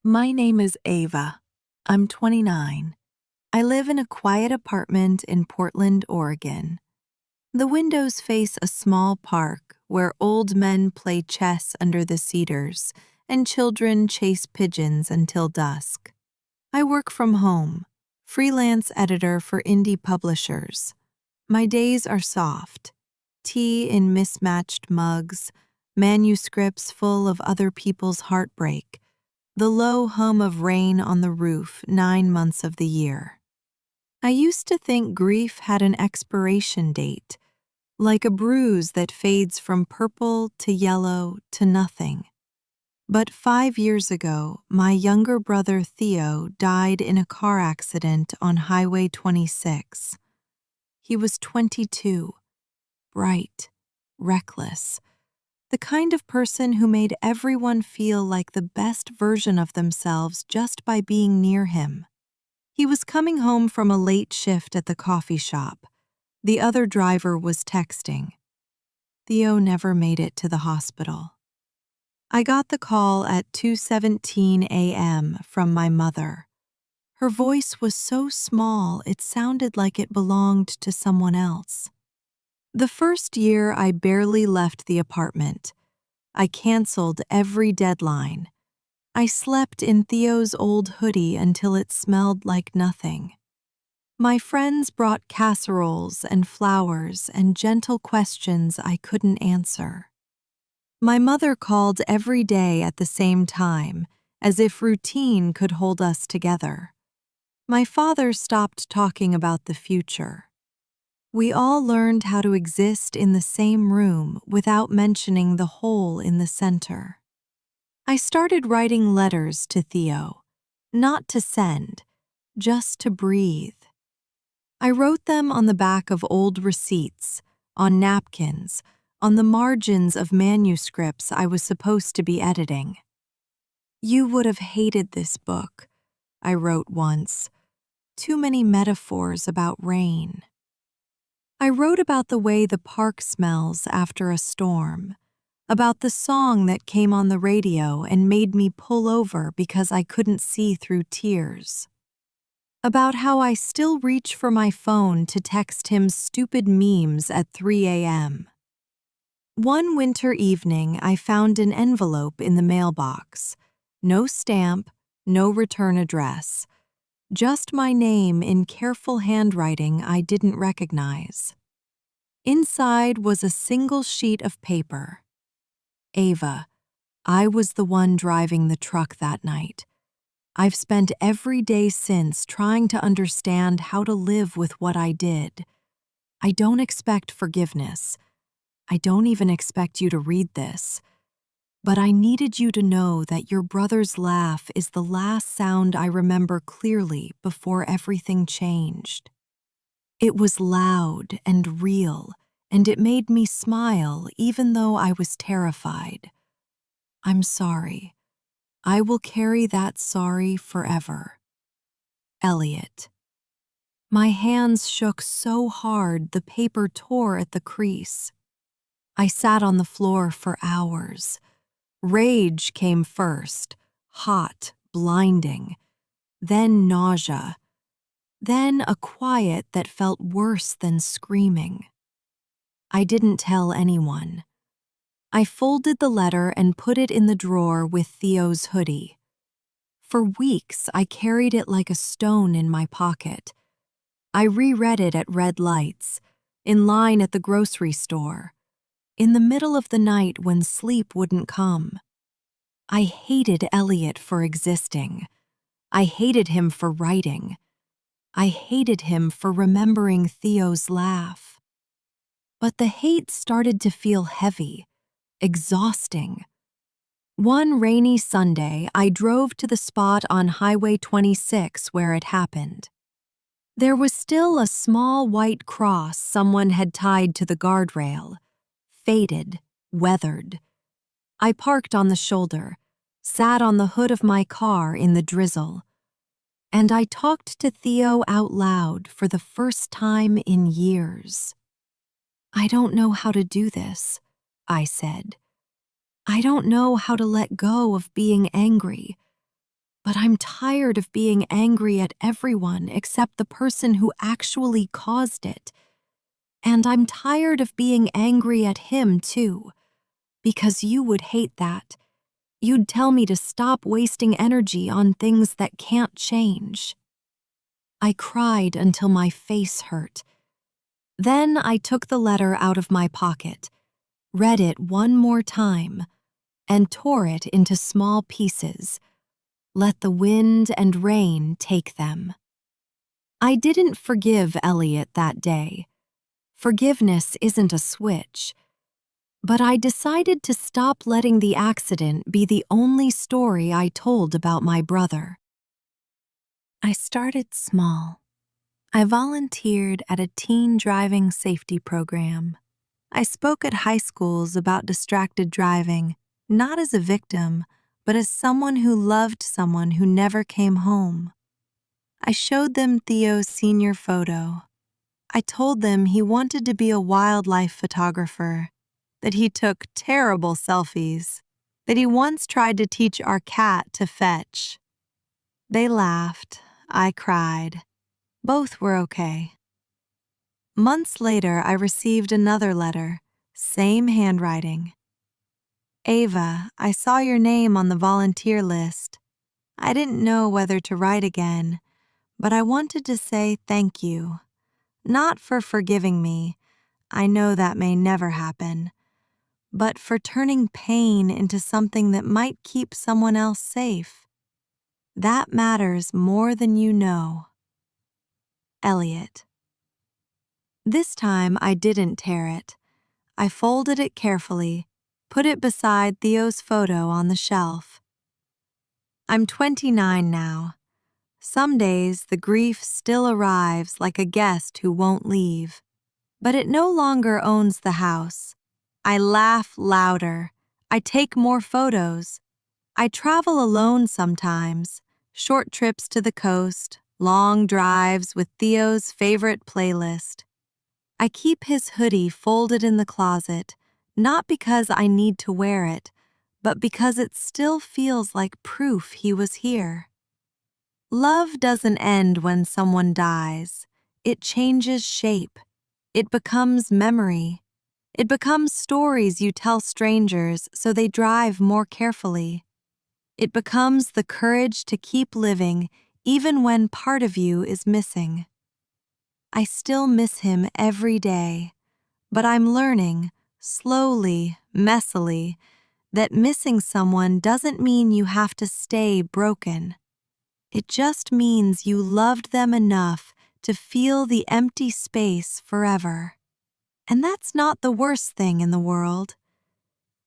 My name is Ava. I'm 29. I live in a quiet apartment in Portland, Oregon. The windows face a small park where old men play chess under the cedars and children chase pigeons until dusk. I work from home, freelance editor for indie publishers. My days are soft. Tea in mismatched mugs, manuscripts full of other people's heartbreak, the low hum of rain on the roof 9 months of the year. I used to think grief had an expiration date, like a bruise that fades from purple to yellow to nothing. But 5 years ago, my younger brother Theo died in a car accident on Highway 26. He was 22, bright, reckless, the kind of person who made everyone feel like the best version of themselves just by being near him. He was coming home from a late shift at the coffee shop. The other driver was texting. Theo never made it to the hospital. I got the call at 2:17 a.m. from my mother. Her voice was so small it sounded like it belonged to someone else. The first year, I barely left the apartment. I canceled every deadline. I slept in Theo's old hoodie until it smelled like nothing. My friends brought casseroles and flowers and gentle questions I couldn't answer. My mother called every day at the same time, as if routine could hold us together. My father stopped talking about the future. We all learned how to exist in the same room without mentioning the hole in the center. I started writing letters to Theo, not to send, just to breathe. I wrote them on the back of old receipts, on napkins, on the margins of manuscripts I was supposed to be editing. "You would have hated this book," I wrote once. "Too many metaphors about rain." I wrote about the way the park smells after a storm, about the song that came on the radio and made me pull over because I couldn't see through tears, about how I still reach for my phone to text him stupid memes at 3 a.m. One winter evening, I found an envelope in the mailbox. No stamp, no return address. Just my name in careful handwriting I didn't recognize. Inside was a single sheet of paper. "Ava, I was the one driving the truck that night. I've spent every day since trying to understand how to live with what I did. I don't expect forgiveness. I don't even expect you to read this. But I needed you to know that your brother's laugh is the last sound I remember clearly before everything changed. It was loud and real, and it made me smile even though I was terrified. I'm sorry. I will carry that sorry forever. Elliot." My hands shook so hard the paper tore at the crease. I sat on the floor for hours. Rage came first, hot, blinding, then nausea, then a quiet that felt worse than screaming. I didn't tell anyone. I folded the letter and put it in the drawer with Theo's hoodie. For weeks, I carried it like a stone in my pocket. I reread it at red lights, in line at the grocery store, in the middle of the night when sleep wouldn't come. I hated Elliot for existing. I hated him for writing. I hated him for remembering Theo's laugh. But the hate started to feel heavy, exhausting. One rainy Sunday, I drove to the spot on Highway 26 where it happened. There was still a small white cross someone had tied to the guardrail, faded, weathered. I parked on the shoulder, sat on the hood of my car in the drizzle, and I talked to Theo out loud for the first time in years. "I don't know how to do this," I said. "I don't know how to let go of being angry, But I'm tired of being angry at everyone except the person who actually caused it. And I'm tired of being angry at him, too, because you would hate that. You'd tell me to stop wasting energy on things that can't change. I cried until my face hurt. Then I took the letter out of my pocket, read it one more time, and tore it into small pieces. Let the wind and rain take them. I didn't forgive Elliot that day. Forgiveness isn't a switch. But I decided to stop letting the accident be the only story I told about my brother. I started small. I volunteered at a teen driving safety program. I spoke at high schools about distracted driving, not as a victim, but as someone who loved someone who never came home. I showed them Theo's senior photo. I told them he wanted to be a wildlife photographer, that he took terrible selfies, that he once tried to teach our cat to fetch. They laughed. I cried. Both were okay. Months later, I received another letter, same handwriting. Ava, I saw your name on the volunteer list. I didn't know whether to write again, but I wanted to say thank you. Not for forgiving me, I know that may never happen, but for turning pain into something that might keep someone else safe. That matters more than you know. Elliot. This time I didn't tear it. I folded it carefully, put it beside Theo's photo on the shelf. I'm 29 now. Some days the grief still arrives like a guest who won't leave. But it no longer owns the house. I laugh louder. I take more photos. I travel alone sometimes, short trips to the coast, long drives with Theo's favorite playlist. I keep his hoodie folded in the closet, not because I need to wear it, but because it still feels like proof he was here. Love doesn't end when someone dies. It changes shape. It becomes memory. It becomes stories you tell strangers so they drive more carefully. It becomes the courage to keep living even when part of you is missing. I still miss him every day, but I'm learning, slowly, messily, that missing someone doesn't mean you have to stay broken. It just means you loved them enough to feel the empty space forever. And that's not the worst thing in the world.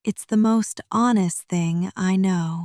It's the most honest thing I know.